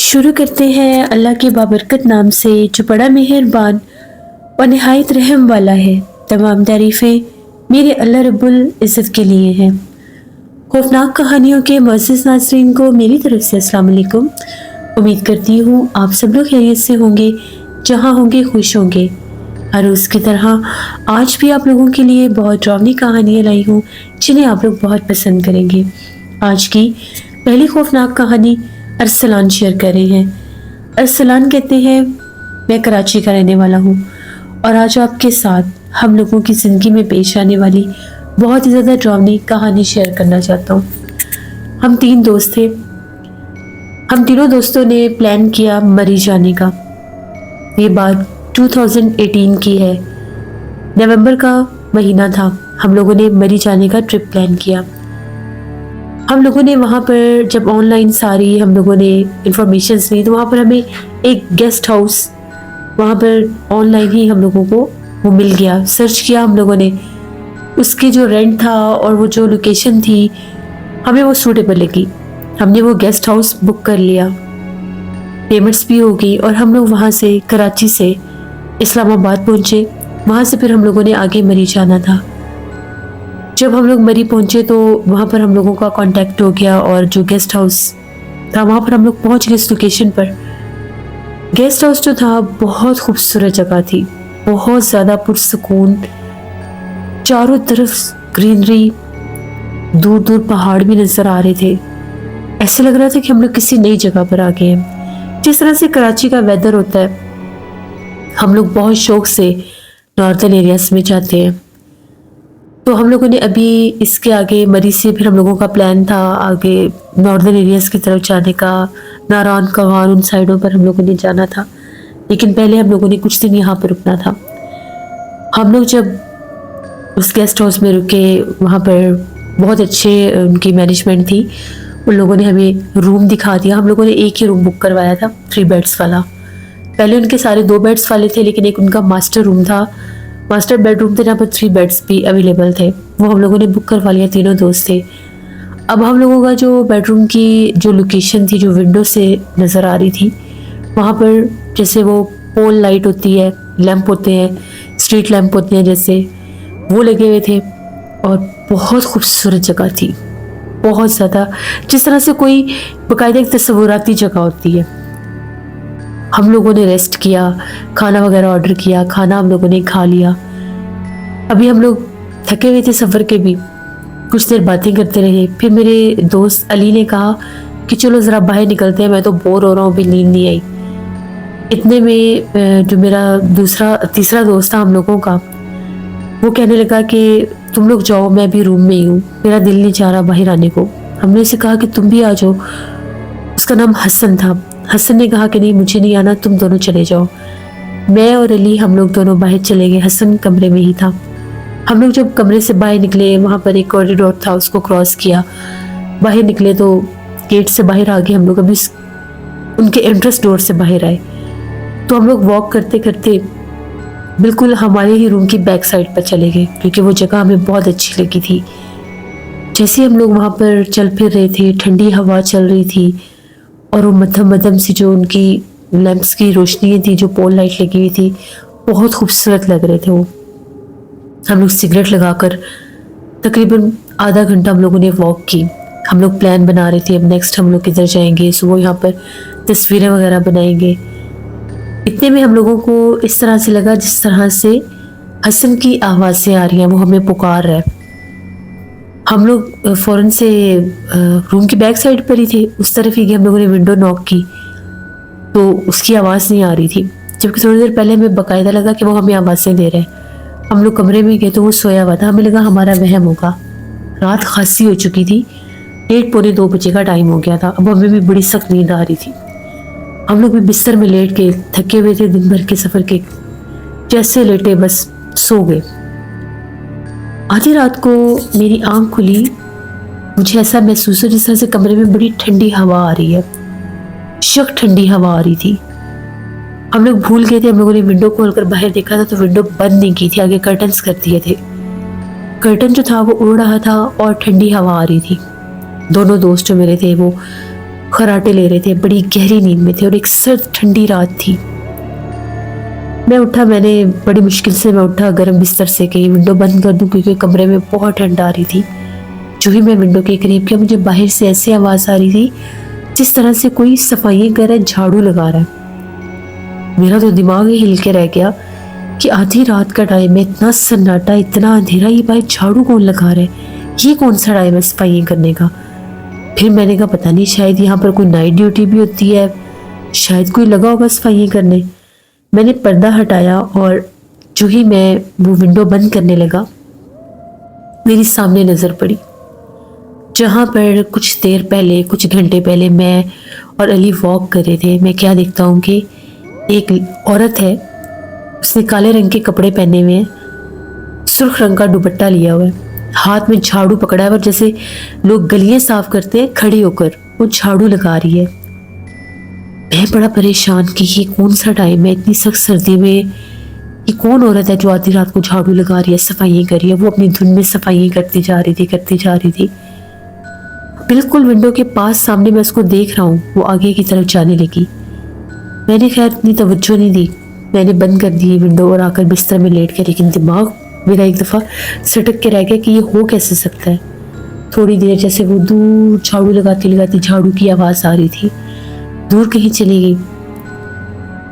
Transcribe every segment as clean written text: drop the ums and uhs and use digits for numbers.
शुरू करते हैं अल्लाह के बाबरकत नाम से जो बड़ा मेहरबान और निहायत रहम वाला है। तमाम तारीफ़ें मेरे अल्लाह रब्बुल इज़्ज़त के लिए हैं। खौफनाक कहानियों के मुअज़्ज़िज़ नाज़रीन को मेरी तरफ से अस्सलाम वालेकुम। उम्मीद करती हूँ आप सब लोग खैरियत से होंगे, जहाँ होंगे खुश होंगे। हर रोज़ की तरह आज भी आप लोगों के लिए बहुत डरावनी कहानियाँ लाई हूँ जिन्हें आप लोग बहुत पसंद करेंगे। आज की पहली खौफनाक कहानी अरसलान शेयर कर रहे हैं। अरसलान कहते हैं मैं कराची का रहने वाला हूँ और आज आपके साथ हम लोगों की ज़िंदगी में पेश आने वाली बहुत ही ज़्यादा डरावनी कहानी शेयर करना चाहता हूँ। हम 3 दोस्त थे। हम तीनों दोस्तों ने प्लान किया मरी जाने का। ये बात 2018 की है। नवंबर का महीना था। हम लोगों ने मरी जाने का ट्रिप प्लान किया। हम लोगों ने वहाँ पर जब ऑनलाइन सारी हम लोगों ने इंफॉर्मेशन ली तो वहाँ पर हमें एक गेस्ट हाउस वहाँ पर ऑनलाइन ही हम लोगों को वो मिल गया। सर्च किया हम लोगों ने, उसकी जो रेंट था और वो जो लोकेशन थी हमें वो सूटेबल लगी। हमने वो गेस्ट हाउस बुक कर लिया, पेमेंट्स भी हो गई और हम लोग वहाँ से कराची से इस्लामाबाद पहुँचे। वहाँ से फिर हम लोगों ने आगे मरी जाना था। जब हम लोग मरी पहुँचे तो वहाँ पर हम लोगों का कांटेक्ट हो गया और जो गेस्ट हाउस था वहाँ पर हम लोग पहुँच गए इस लोकेशन पर। गेस्ट हाउस जो था बहुत खूबसूरत जगह थी, बहुत ज़्यादा पुरसुकून, चारों तरफ ग्रीनरी, दूर दूर पहाड़ भी नज़र आ रहे थे। ऐसे लग रहा था कि हम लोग किसी नई जगह पर आ गए हैं। जिस तरह से कराची का वेदर होता है, हम लोग बहुत शौक से नॉर्थन एरियाज में जाते हैं। तो हम लोगों ने अभी इसके आगे मरी से फिर हम लोगों का प्लान था आगे नॉर्दर्न एरियाज़ की तरफ जाने का। नारान कवान उन साइडों पर हम लोगों ने जाना था, लेकिन पहले हम लोगों ने कुछ दिन यहाँ पर रुकना था। हम लोग जब उस गेस्ट हाउस में रुके, वहाँ पर बहुत अच्छे उनकी मैनेजमेंट थी। उन लोगों ने हमें रूम दिखा दिया। हम लोगों ने एक ही रूम बुक करवाया था, 3 बेड्स वाला। पहले उनके सारे 2 बेड्स वाले थे, लेकिन एक उनका मास्टर रूम था, मास्टर बेडरूम थे, जहाँ पर 3 बेड्स भी अवेलेबल थे। वो हम लोगों ने बुक करवा लिया, तीनों दोस्त थे। अब हम लोगों का जो बेडरूम की जो लोकेशन थी, जो विंडो से नज़र आ रही थी, वहाँ पर जैसे वो पोल लाइट होती है, लैंप होते हैं, स्ट्रीट लैंप होते हैं, जैसे वो लगे हुए थे और बहुत खूबसूरत जगह थी, बहुत ज़्यादा, जिस तरह से कोई बाकायदा एक तस्वुराती जगह होती है। हम लोगों ने रेस्ट किया, खाना वगैरह ऑर्डर किया, खाना हम लोगों ने खा लिया। अभी हम लोग थके हुए थे सफ़र के भी, कुछ देर बातें करते रहे। फिर मेरे दोस्त अली ने कहा कि चलो ज़रा बाहर निकलते हैं, मैं तो बोर हो रहा हूँ, अभी नींद नहीं आई। इतने में जो मेरा तीसरा दोस्त था हम लोगों का, वो कहने लगा कि तुम लोग जाओ, मैं भी रूम में ही हूँ, मेरा दिल नहीं चाह रहा बाहर आने को। हमने उसे कहा कि तुम भी आ जाओ। उसका नाम हसन था। हसन ने कहा कि नहीं, मुझे नहीं आना, तुम दोनों चले जाओ। मैं और अली हम लोग दोनों बाहर चले गए। हसन कमरे में ही था। हम लोग जब कमरे से बाहर निकले, वहाँ पर एक कॉरिडोर था, उसको क्रॉस किया, बाहर निकले तो गेट से बाहर आ गए हम लोग। अभी उनके एंट्रेंस डोर से बाहर आए तो हम लोग वॉक करते करते बिल्कुल हमारे ही रूम की बैक साइड पर चले गए, क्योंकि वो जगह हमें बहुत अच्छी लगी थी। जैसे हम लोग वहाँ पर चल फिर रहे थे, ठंडी हवा चल रही थी और वो मध्यम मध्यम सी जो उनकी लैंप्स की रोशनी थी, जो पोल लाइट लगी हुई थी, बहुत खूबसूरत लग रहे थे वो। हम लोग सिगरेट लगाकर तकरीबन आधा घंटा हम लोगों ने वॉक की। हम लोग प्लान बना रहे थे, अब नेक्स्ट हम लोग किधर जाएंगे, सुबह यहाँ पर तस्वीरें वगैरह बनाएंगे। इतने में हम लोगों को इस तरह से लगा जिस तरह से हसन की आवाज़ें आ रही हैं, वो हमें पुकार रहा है। हम लोग फ़ौरन से रूम की बैक साइड पर ही थे, उस तरफ ही गए। हम लोगों ने विंडो नॉक की तो उसकी आवाज़ नहीं आ रही थी, जबकि थोड़ी देर पहले हमें बाकायदा लगा कि वो हमें आवाज़ें दे रहे हैं। हम लोग कमरे में गए तो वो सोया हुआ था। हमें लगा हमारा वहम होगा। रात खासी हो चुकी थी, 1 पौने 2 बजे का टाइम हो गया था। अब हमें भी बड़ी सख्त नींद आ रही थी। हम लोग भी बिस्तर में लेट के थके हुए थे दिन भर के सफ़र के, जैसे लेटे बस सो गए। आधी रात को मेरी आंख खुली, मुझे ऐसा महसूस हो जिस तरह से कमरे में बड़ी ठंडी हवा आ रही है, सख्त ठंडी हवा आ रही थी। हम लोग भूल गए थे, हम लोगों ने विंडो खोलकर बाहर देखा था तो विंडो बंद नहीं की थी, आगे कर्टन्स कर दिए थे। कर्टन जो था वो उड़ रहा था और ठंडी हवा आ रही थी। दोनों दोस्त जो मेरे थे वो खराटे ले रहे थे, बड़ी गहरी नींद में थे और एक सर्द ठंडी रात थी। मैं उठा, मैंने बड़ी मुश्किल से मैं उठा गर्म बिस्तर से कि विंडो बंद कर दूं क्योंकि कमरे में बहुत ठंड आ रही थी। जो ही मैं विंडो के करीब किया, मुझे बाहर से ऐसी आवाज़ आ रही थी जिस तरह से कोई सफाई कर रहा है, झाड़ू लगा रहा है। मेरा तो दिमाग ही हिल के रह गया कि आधी रात का टाइम है, इतना सन्नाटा, इतना अंधेरा, ये बाहर झाड़ू कौन लगा रहा है, ये कौन सा टाइम है सफाई करने का। फिर मैंने कहा पता नहीं, शायद यहाँ पर कोई नाइट ड्यूटी भी होती है, शायद कोई लगा होगा सफाई करने। मैंने पर्दा हटाया और जो ही मैं वो विंडो बंद करने लगा, मेरी सामने नज़र पड़ी जहाँ पर कुछ देर पहले, कुछ घंटे पहले मैं और अली वॉक कर रहे थे। मैं क्या देखता हूँ कि एक औरत है, उसने काले रंग के कपड़े पहने हुए हैं, सुर्ख रंग का दुपट्टा लिया हुआ है, हाथ में झाड़ू पकड़ा है और जैसे लोग गलियां साफ करते हैं खड़ी होकर वो झाड़ू लगा रही है। मैं बड़ा परेशान कि ये कौन सा टाइम है, इतनी सख्त सर्दी में ये कौन औरत है जो आधी रात को झाड़ू लगा रही है, सफाई कर रही है। वो अपनी धुन में सफाई करती जा रही थी। बिल्कुल विंडो के पास सामने मैं उसको देख रहा हूँ, वो आगे की तरफ जाने लगी। मैंने खैर इतनी तवज्जो नहीं दी, मैंने बंद कर दी विंडो और आकर बिस्तर में लेट कर, लेकिन दिमाग मेरा एक दफ़ा सटक के रह गया कि ये हो कैसे सकता है। थोड़ी देर जैसे वो दूर झाड़ू लगाती लगाती झाड़ू की आवाज़ आ रही थी, दूर कहीं चली गई।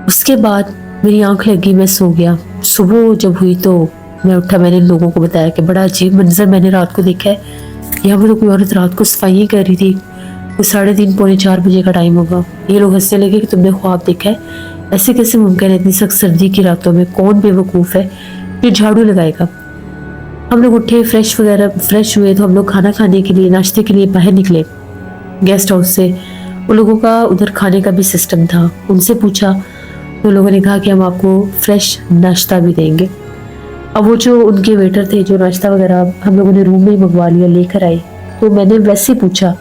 उसके बाद मेरी आंख लगी, मैं सो गया। सुबह जब हुई तो मैं उठा, मैंने लोगों को बताया कि बड़ा अजीब मंजर मैंने रात को देखा है। यहाँ पर तो कोई औरत रात को सफाई कर रही थी, कोई 3:30 पौने 4 बजे का टाइम होगा। ये लोग हंसने लगे कि तुमने ख्वाब देखा है, ऐसे कैसे मुमकिन है, इतनी सख्त सर्दी की रातों में कौन बेवकूफ़ है ये झाड़ू लगाएगा। हम लोग उठे, फ्रेश हुए तो हम लोग खाना खाने के लिए, नाश्ते के लिए बाहर निकले गेस्ट हाउस से। उन लोगों का उधर खाने का भी सिस्टम था, उनसे पूछा तो लोगों ने कहा कि हम आपको फ्रेश नाश्ता भी देंगे। अब वो जो उनके वेटर थे जो नाश्ता वगैरह हम लोगों ने रूम में ही मंगवा लिया, लेकर आए। तो मैंने वैसे पूछा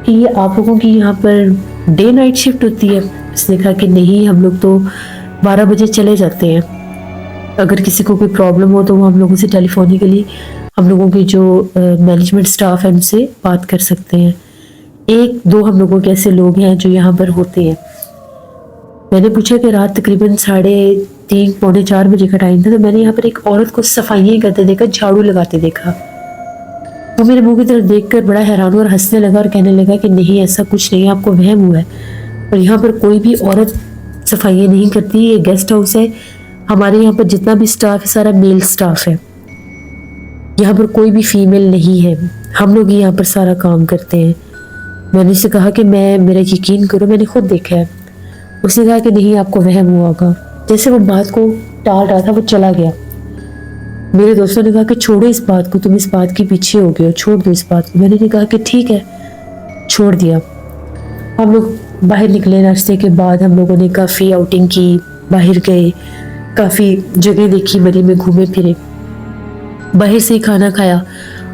कि ये आप लोगों की यहाँ पर डे नाइट शिफ्ट होती है? उसने कहा कि नहीं, हम लोग तो 12 बजे चले जाते हैं। अगर किसी को कोई प्रॉब्लम हो तो वो हम लोगों से टेलीफोनिकली, हम लोगों की जो मैनेजमेंट स्टाफ है उनसे बात कर सकते हैं। 1-2 हम लोगों के ऐसे लोग हैं जो यहाँ पर होते हैं। मैंने पूछा कि रात तकरीबन 3:30 पौने 4 बजे का टाइम था, तो मैंने यहाँ पर एक औरत को सफाइयाँ करते देखा, झाड़ू लगाते देखा। वो मेरे मुंह की तरफ देखकर बड़ा हैरान हुआ और हंसने लगा और कहने लगा कि नहीं, ऐसा कुछ नहीं है, आपको वहम हुआ है, और यहाँ पर कोई भी औरत सफाइयाँ नहीं करती। ये गेस्ट हाउस है, हमारे यहाँ पर जितना भी स्टाफ है सारा मेल स्टाफ है, यहाँ पर कोई भी फीमेल नहीं है, हम लोग ही यहाँ पर सारा काम करते हैं। मैंने उससे कहा कि मेरा यकीन करो, मैंने खुद देखा है। उसने कहा कि नहीं, आपको वहम हुआ होगा। जैसे वो बात को टाल रहा था वो चला गया। मेरे दोस्तों ने कहा कि छोड़ो इस बात को, तुम इस बात के पीछे हो गए हो, छोड़ दो इस बात को। मैंने कहा कि ठीक है, छोड़ दिया। हम लोग बाहर निकले, नाश्ते के बाद हम लोगों ने काफ़ी आउटिंग की, बाहर गए, काफ़ी जगह देखी, मरी में घूमे फिरे, बाहर से ही खाना खाया।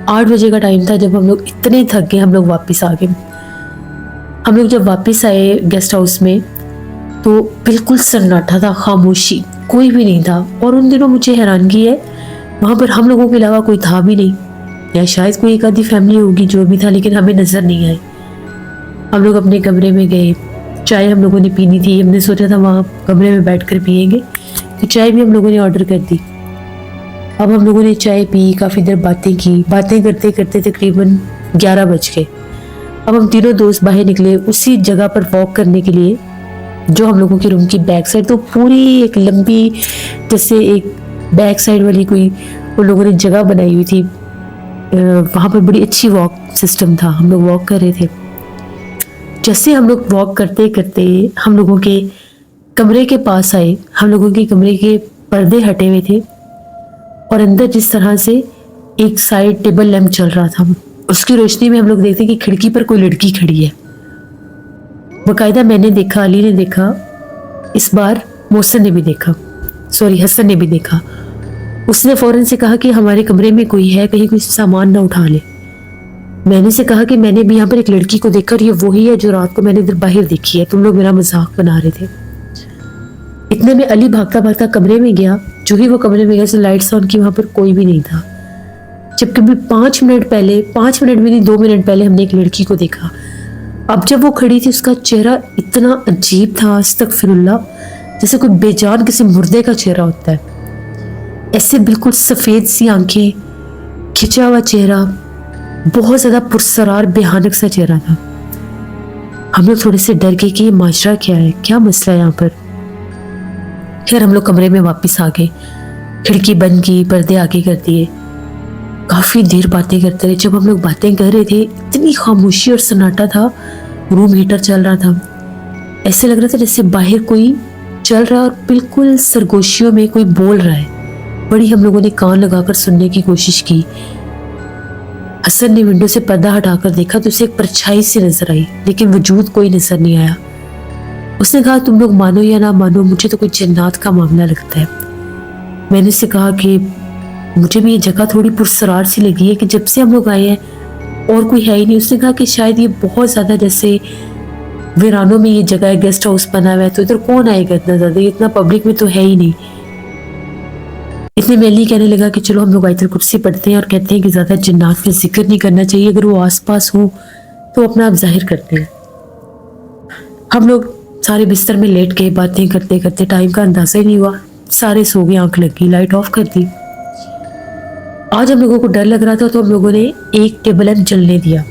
8 बजे का टाइम था जब हम लोग इतने थक गए, हम लोग वापस आ गए। हम लोग जब वापस आए गेस्ट हाउस में तो बिल्कुल सन्नाटा था, खामोशी, कोई भी नहीं था। और उन दिनों मुझे हैरानगी है, वहाँ पर हम लोगों के अलावा कोई था भी नहीं, या शायद कोई एक आधी फैमिली होगी जो भी था, लेकिन हमें नज़र नहीं आई। हम लोग अपने कमरे में गए, चाय हम लोगों ने पीनी थी, हमने सोचा था वहाँ कमरे में बैठ कर पियेंगे, तो चाय भी हम लोगों ने ऑर्डर कर दी। अब हम लोगों ने चाय पी, काफ़ी देर बातें की, बातें करते करते तकरीबन 11 बज गए। अब हम तीनों दोस्त बाहर निकले उसी जगह पर वॉक करने के लिए जो हम लोगों के रूम की बैक साइड, तो पूरी एक लंबी जैसे एक बैक साइड वाली कोई उन लोगों ने जगह बनाई हुई थी। वहाँ पर बड़ी अच्छी वॉक सिस्टम था, हम लोग वॉक कर रहे थे। जैसे हम लोग वॉक करते करते हम लोगों के कमरे के पास आए, हम लोगों के कमरे के पर्दे हटे हुए थे और अंदर जिस तरह से एक साइड टेबल लैंप चल रहा था, उसकी रोशनी में हम लोग देखते कि खिड़की पर कोई लड़की खड़ी है। बाकायदा मैंने देखा, अली ने देखा, इस बार मोहसिन ने भी देखा, हसन ने भी देखा। उसने फौरन से कहा कि हमारे कमरे में कोई है, कहीं कोई सामान ना उठा ले। मैंने से कहा कि मैंने भी यहाँ पर एक लड़की को देखा और ये वही है जो रात को मैंने इधर बाहर देखी है, तुम लोग मेरा मजाक बना रहे थे। इतने में अली भागता भागता कमरे में गया। जो ही वो कमरे में गया तो लाइट्स ऑन की, वहाँ पर कोई भी नहीं था। जबकि भी 5 मिनट भी नहीं, 2 मिनट पहले हमने एक लड़की को देखा। अब जब वो खड़ी थी उसका चेहरा इतना अजीब था, अस्तगफिरुल्लाह, जैसे कोई बेजान किसी मुर्दे का चेहरा होता है। ऐसे बिल्कुल सफ़ेद सी आंखें, खिंचा हुआ चेहरा, बहुत ज़्यादा पुरसरार भयानक सा चेहरा था। हम लोग थोड़े से डर गए कि ये माजरा क्या है, क्या मसला है यहाँ पर। फिर हम लोग कमरे में वापस आ गए, खिड़की बंद की, पर्दे आगे कर दिए, काफ़ी देर बातें करते रहे। जब हम लोग बातें कर रहे थे इतनी खामोशी और सन्नाटा था, रूम हीटर चल रहा था, ऐसे लग रहा था जैसे बाहर कोई चल रहा है और बिल्कुल सरगोशियों में कोई बोल रहा है। बड़ी हम लोगों ने कान लगाकर सुनने की कोशिश की। हसन ने विंडो से पर्दा हटाकर देखा तो उसे एक परछाई सी नजर आई, लेकिन वजूद कोई नजर नहीं आया। उसने कहा, तुम लोग मानो या ना मानो, मुझे तो कोई जन्नत का मामला लगता है। मैंने उससे कहा कि मुझे भी ये जगह थोड़ी पुरसरार सी लगी है कि जब से हम लोग आए हैं और कोई है ही नहीं। उसने कहा कि शायद ये बहुत ज़्यादा जैसे वीरानों में ये जगह है, गेस्ट हाउस बना हुआ है, तो इधर कौन आएगा इतना ज़्यादा, इतना पब्लिक में तो है ही नहीं। इतने में अली कहने लगा कि चलो हम लोग आयतुल कुर्सी पढ़ते हैं और कहते हैं कि ज़्यादा जन्नात का जिक्र नहीं करना चाहिए, अगर वो आसपास हो तो अपना आप जाहिर करते हैं। हम लोग सारे बिस्तर में लेट गए, बातें करते करते टाइम का अंदाजा ही नहीं हुआ, सारे सो गए, आंख लग गई, लाइट ऑफ कर दी। आज हम लोगों को डर लग रहा था तो हम लोगों ने एक टेबल लैंप जलने दिया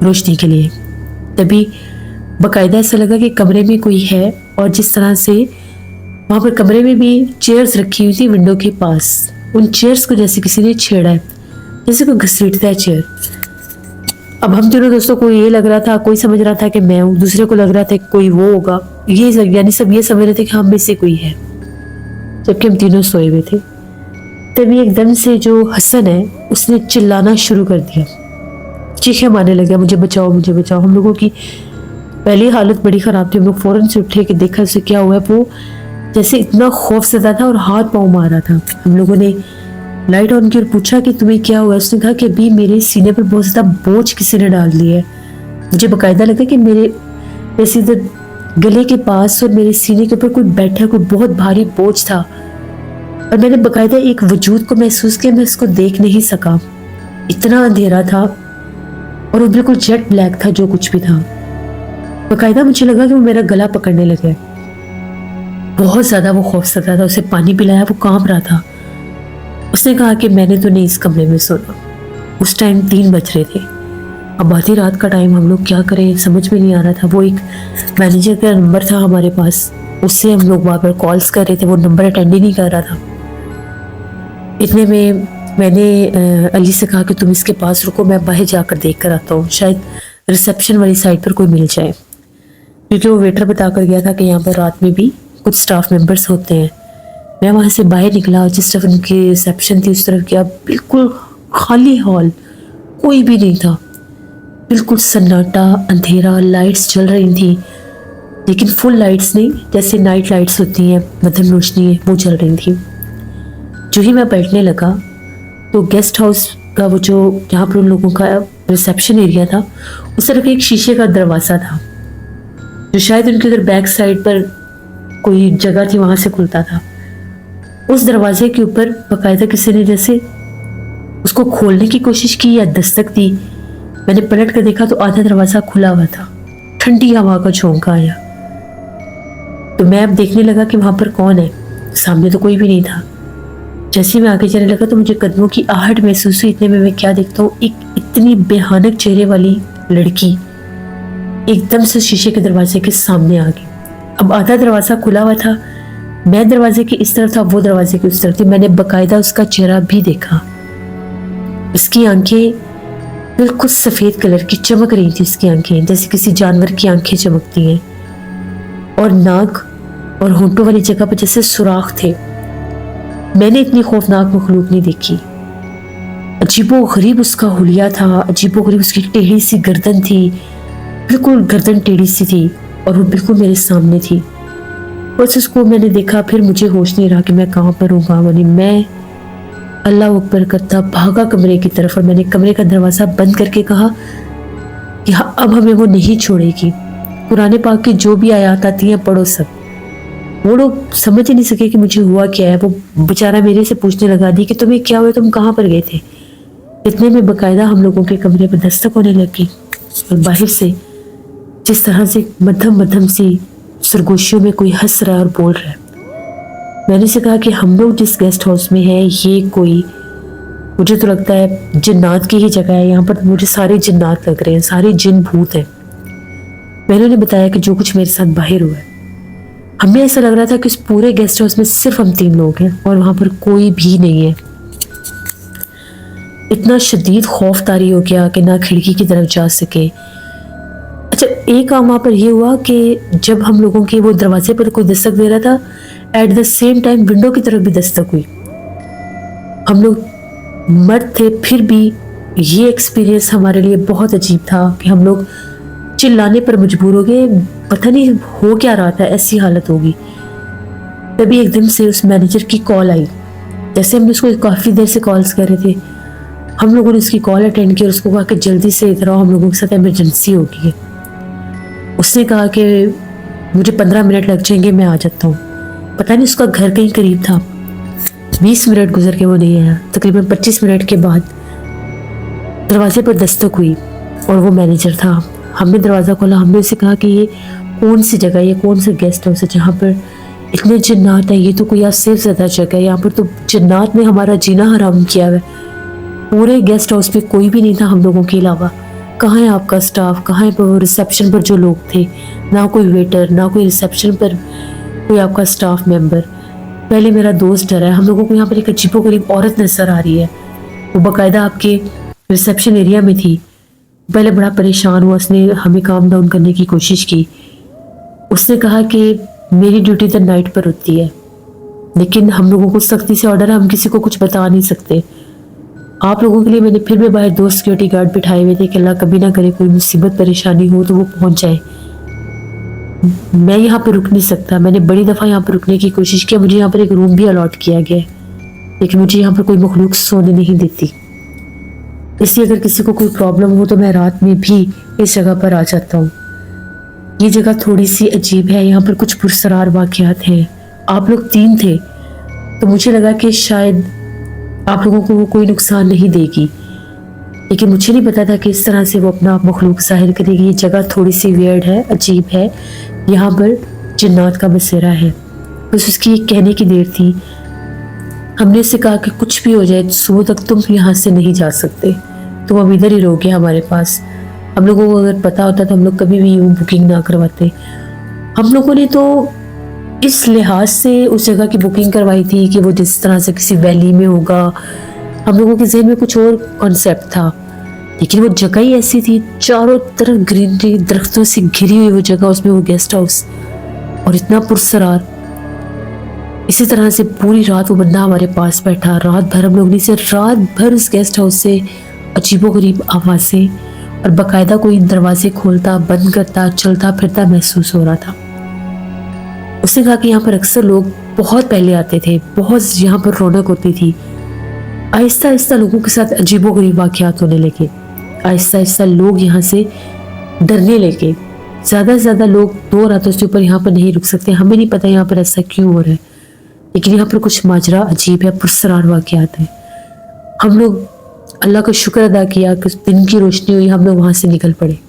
रोशनी के लिए। तभी बाकायदा ऐसा लगा कि कमरे में कोई है, और जिस तरह से वहाँ पर कमरे में भी चेयर्स रखी हुई थी विंडो के पास, उन चेयर्स को जैसे किसी ने छेड़ा है, जैसे कोई घसीटता है चेयर। अब हम दोनों दोस्तों को ये लग रहा था, कोई समझ रहा था कि मैं हूँ, दूसरे को लग रहा था कि कोई वो होगा, ये यानी सब ये समझ रहे थे कि हम में से कोई है, जबकि हम तीनों सोए हुए थे। तभी एकदम से जो हसन है उसने चिल्लाना शुरू कर दिया, चीखें मारने लगा, मुझे बचाओ मुझे बचाओ। हम लोगों की पहली हालत बड़ी ख़राब थी, हम लोग फ़ौरन से उठे कि देखा उसे क्या हुआ है। वो जैसे इतना खौफज़दा था और हाथ पाँव मार रहा था। हम लोगों ने लाइट ऑन की और पूछा कि तुम्हें क्या हुआ। उसने कहा कि अभी मेरे सीने पर बहुत ज़्यादा बोझ किसी ने डाल दिया है। मुझे बाकायदा लगा कि मेरे जैसे इधर गले के पास और मेरे सीने के ऊपर कोई बैठा, कोई बहुत भारी बोझ था, और मैंने बाकायदा एक वजूद को महसूस किया। मैं इसको देख नहीं सका, इतना अंधेरा था और वो बिल्कुल जेट ब्लैक था जो कुछ भी था। बाकायदा मुझे लगा कि वो मेरा गला पकड़ने लगे, बहुत ज़्यादा वो खौफज़दा था। उसे पानी पिलाया, वो कांप रहा था। उसने कहा कि मैंने तो नहीं इस कमरे में सोना। उस टाइम 3 बज रहे थे। अब आधी रात का टाइम, हम लोग क्या करें समझ में नहीं आ रहा था। वो एक मैनेजर का नंबर था हमारे पास, उससे हम लोग बार बार कॉल्स कर रहे थे, वो नंबर अटेंड ही नहीं कर रहा था। इतने में मैंने अली से कहा कि तुम इसके पास रुको, मैं बाहर जाकर देख कर आता हूँ, शायद रिसेप्शन वाली साइड पर कोई मिल जाए, क्योंकि वो वेटर बता कर गया था कि यहाँ पर रात में भी कुछ स्टाफ मेंबर्स होते हैं। मैं वहाँ से बाहर निकला, जिस तरफ उनकी रिसेप्शन थी उस तरफ गया, बिल्कुल खाली हॉल, कोई भी नहीं था, बिल्कुल सन्नाटा अंधेरा। लाइट्स चल रही थी लेकिन फुल लाइट्स नहीं, जैसे नाइट लाइट्स होती हैं, मध्यम रोशनी है, वो चल रही थी। जो ही मैं बैठने लगा तो गेस्ट हाउस का वो जो जहाँ पर उन लोगों का रिसेप्शन एरिया था, उस तरफ एक शीशे का दरवाज़ा था जो शायद उनके उधर बैक साइड पर कोई जगह थी, वहाँ से खुलता था। उस दरवाजे के ऊपर बाकायदा किसी ने जैसे उसको खोलने की कोशिश की या दस्तक दी। मैंने पलट कर देखा तो आधा दरवाज़ा खुला हुआ था। ठंडी हवा का झोंका आया तो मैं अब देखने लगा कि वहाँ पर कौन है। सामने तो कोई भी नहीं था। जैसे मैं आगे चलने लगा तो मुझे कदमों की आहट महसूस हुई। इतने में मैं क्या देखता हूँ, एक इतनी भयानक चेहरे वाली लड़की एकदम से शीशे के दरवाजे के सामने आ गई। अब आधा दरवाज़ा खुला हुआ था, मैं दरवाजे के इस तरफ था, वो दरवाजे के उस तरफ थी। मैंने बाकायदा उसका चेहरा भी देखा। उसकी आंखें बिल्कुल सफ़ेद कलर की चमक रही थी, उसकी आंखें जैसे किसी जानवर की आंखें चमकती हैं, और नाक और होंठों वाली जगह पर जैसे सुराख थे। मैंने इतनी खौफनाक मखलूक नहीं देखी। अजीबो गरीब उसका हुलिया था, अजीबो गरीब उसकी टेढ़ी सी गर्दन थी, बिल्कुल गर्दन टेढ़ी सी थी, और वो बिल्कुल मेरे सामने थी। बस उसको मैंने देखा, फिर मुझे होश नहीं रहा कि मैं कहाँ पर हूँ, कहाँ नहीं। मैं अल्लाह अकबर करता भागा कमरे की तरफ, और मैंने कमरे का दरवाज़ा बंद करके कहा कि हाँ, अब हमें वो नहीं छोड़ेगी। कुरान पाक की जो भी आयत आती हैं पढ़ो सब। वो लोग समझ ही नहीं सके कि मुझे हुआ क्या है। वो बेचारा मेरे से पूछने लगा दी कि तुम्हें क्या हुआ, तुम कहाँ पर गए थे। इतने में बाकायदा हम लोगों के कमरे पर दस्तक होने लगी और बाहर से जिस तरह से मध्यम मध्यम सी सरगोशियों में कोई हंस रहा है और बोल रहा है। मैंने उसे कहा कि हम लोग जिस गेस्ट हाउस में हैं ये कोई, मुझे तो लगता है जिन्नात की ही जगह है, यहाँ पर मुझे सारे जिन्नात लग रहे हैं, सारे जिन भूत हैं। मैंने उन्हें बताया कि जो कुछ मेरे साथ बाहर हुआ है। हमें ऐसा लग रहा था कि उस पूरे गेस्ट हाउस में सिर्फ हम 3 लोग हैं और वहाँ पर कोई भी नहीं है। इतना शदीद खौफ तारी हो गया कि ना खिड़की की तरफ जा सके। अच्छा, एक काम वहाँ पर यह हुआ कि जब हम लोगों के वो दरवाजे पर कोई दस्तक दे रहा था, at the same time window की तरफ भी दस्तक हुई। हम लोग मर्द थे, फिर भी ये एक्सपीरियंस हमारे लिए बहुत अजीब था कि हम लोग चिल्लाने पर मजबूर हो गए। पता नहीं हो क्या रहा था, ऐसी हालत होगी। तभी एकदम से उस मैनेजर की कॉल आई। जैसे हमने उसको काफ़ी देर से कॉल्स कर रहे थे, हम लोगों ने उसकी कॉल अटेंड की और उसको कहा कि जल्दी से इधर आओ, हम लोगों के साथ इमरजेंसी हो गई है। उसने कहा कि मुझे 15 मिनट लग जाएंगे, मैं आ जाता हूँ। पता नहीं उसका घर कहीं करीब था। 20 मिनट गुजर के वो नहीं आया। तकरीबन 25 मिनट के बाद दरवाजे पर दस्तक हुई और वो मैनेजर था। हमने दरवाज़ा खोला, हमने उसे कहा कि ये कौन सी जगह, ये कौन सा गेस्ट हाउस है जहाँ पर इतने जिन्नात हैं? ये तो कोई सेफ ज़्यादा जगह है, यहाँ पर तो जिन्नात ने हमारा जीना हराम किया है। पूरे गेस्ट हाउस में कोई भी नहीं था हम लोगों के अलावा। कहाँ है आपका स्टाफ, कहाँ है वो रिसेप्शन पर जो लोग थे? ना कोई वेटर, ना कोई रिसेप्शन पर कोई आपका स्टाफ मेंबर। पहले मेरा दोस्त डरा है। हम लोगों को यहाँ पर एक अजीबोगरीब औरत नजर आ रही है, वो बाकायदा आपके रिसेप्शन एरिया में थी। पहले बड़ा परेशान हुआ, उसने हमें काम डाउन करने की कोशिश की। उसने कहा कि मेरी ड्यूटी तो नाइट पर होती है, लेकिन हम लोगों को सख्ती से ऑर्डर है, हम किसी को कुछ बता नहीं सकते। आप लोगों के लिए मैंने फिर भी बाहर 2 सिक्योरिटी गार्ड बिठाए हुए थे कि अल्लाह कभी ना करे कोई मुसीबत परेशानी हो तो वो पहुंच जाए। मैं यहाँ पर रुक नहीं सकता। मैंने बड़ी दफ़ा यहाँ पर रुकने की कोशिश की। मुझे यहाँ पर एक रूम भी अलॉट किया गया है, लेकिन मुझे यहाँ पर कोई मखलूक सोने नहीं देती। इसलिए अगर किसी को कोई प्रॉब्लम हो तो मैं रात में भी इस जगह पर आ जाता हूँ। ये जगह थोड़ी सी अजीब है, यहाँ पर कुछ पुरसरार वाक़यात हैं। आप लोग 3 थे तो मुझे लगा कि शायद आप लोगों को वो कोई नुकसान नहीं देगी, लेकिन मुझे नहीं पता था कि इस तरह से वो अपना मखलूक ज़ाहिर करेगी। ये जगह थोड़ी सी वियर्ड है, अजीब है। यहाँ पर जिन्नात का बसेरा है। बस उसकी एक कहने की देर थी। हमने उससे कहा कि कुछ भी हो जाए सुबह तक तुम यहाँ से नहीं जा सकते, तुम अब इधर ही रहोगे हमारे पास। हम लोगों को अगर पता होता तो हम लोग कभी भी यूँ बुकिंग ना करवाते। हम लोगों ने तो इस लिहाज से उस जगह की बुकिंग करवाई थी कि वो जिस तरह से किसी वैली में होगा। हम लोगों के जहन में कुछ और कॉन्सेप्ट था, लेकिन वो जगह ही ऐसी थी, चारों तरफ ग्रीनरी, दरख्तों से घिरी हुई वो जगह, उसमें वो गेस्ट हाउस और इतना पुरसरार। इसी तरह से पूरी रात वो बंदा हमारे पास बैठा। रात भर हम लोग ने से रात भर उस गेस्ट हाउस से अजीबोगरीब आवाज़ें और बाकायदा कोई दरवाजे खोलता बंद करता चलता फिरता महसूस हो रहा था। उसने कहा कि यहाँ पर अक्सर लोग बहुत पहले आते थे, बहुत यहाँ पर रौनक होती थी। आहिस्ता आहिस्ता लोगों के साथ अजीबोगरीब वाक़यात होने लगे। आहिस्ता आहिस्ता लोग यहाँ से डरने लगे। ज़्यादा से ज़्यादा लोग 2 रातों से ऊपर यहाँ पर नहीं रुक सकते। हमें नहीं पता यहाँ पर ऐसा क्यों हो रहा है, लेकिन यहाँ पर कुछ माजरा अजीब है, पुरसरार वाक़यात है। हम लोग अल्लाह का शुक्र अदा किया कि दिन की रोशनी हुई, हम लोग वहाँ से निकल पड़े।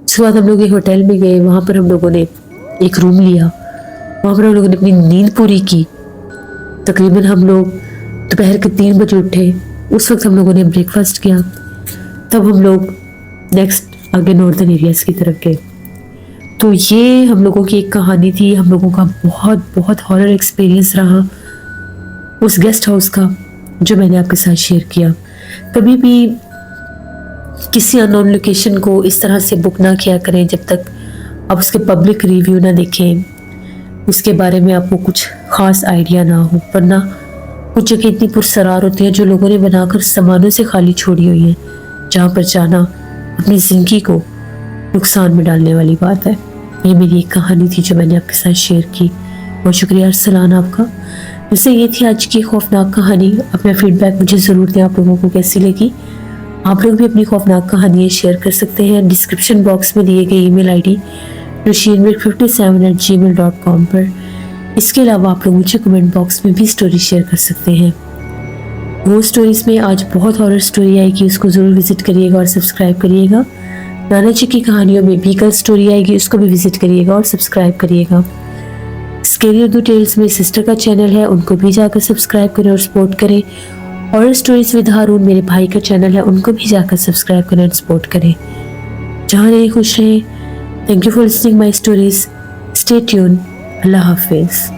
उसके बाद हम लोग एक होटल में गए, वहाँ पर हम लोगों ने एक रूम लिया। वहाँ पर हम लोगों ने अपनी नींद पूरी की। तकरीबन हम लोग दोपहर के 3 बजे उठे। उस वक्त हम लोगों ने ब्रेकफास्ट किया। तब हम लोग नेक्स्ट आगे नॉर्दर्न एरियाज़ की तरफ गए। तो ये हम लोगों की एक कहानी थी। हम लोगों का बहुत बहुत हॉरर एक्सपीरियंस रहा उस गेस्ट हाउस का, जो मैंने आपके साथ शेयर किया। कभी भी किसी अननोन लोकेशन को इस तरह से बुक ना किया करें जब तक आप उसके पब्लिक रिव्यू ना देखें, उसके बारे में आपको कुछ ख़ास आइडिया ना हो। वरना कुछ जगह इतनी पुरसरार होती हैं जो लोगों ने बनाकर सामानों से खाली छोड़ी हुई हैं, जहाँ पर जाना अपनी ज़िंदगी को नुकसान में डालने वाली बात है। ये मेरी एक कहानी थी जो मैंने आपके साथ शेयर की। बहुत शुक्रिया अरसलान आपका। वैसे ये थी आज की खौफनाक कहानी। अपना फीडबैक मुझे ज़रूर दें, आप लोगों को कैसी लगी। आप लोग भी अपनी खौफनाक कहानियाँ शेयर कर सकते हैं डिस्क्रिप्शन बॉक्स में दिए गए ईमेल आईडी roshinmir57@gmail.com पर। इसके अलावा आप लोग मुझे कमेंट बॉक्स में भी स्टोरी शेयर कर सकते हैं। वो स्टोरीज़ में आज बहुत हॉरर स्टोरी आएगी, उसको ज़रूर विज़िट करिएगा और सब्सक्राइब करिएगा नाना जी की कहानियों में भी कल स्टोरी आएगी, उसको भी विजिट करिएगा और सब्सक्राइब करिएगा। स्केरी उर्दू टेल्स में सिस्टर का चैनल है, उनको भी जाकर सब्सक्राइब करें और सपोर्ट करें। और स्टोरीज विद हारून मेरे भाई का चैनल है, उनको भी जाकर सब्सक्राइब करें और सपोर्ट करें। जहाँ रहे खुश रहें। Thank you for listening my stories. Stay tune. अल्लाह हाफिज़।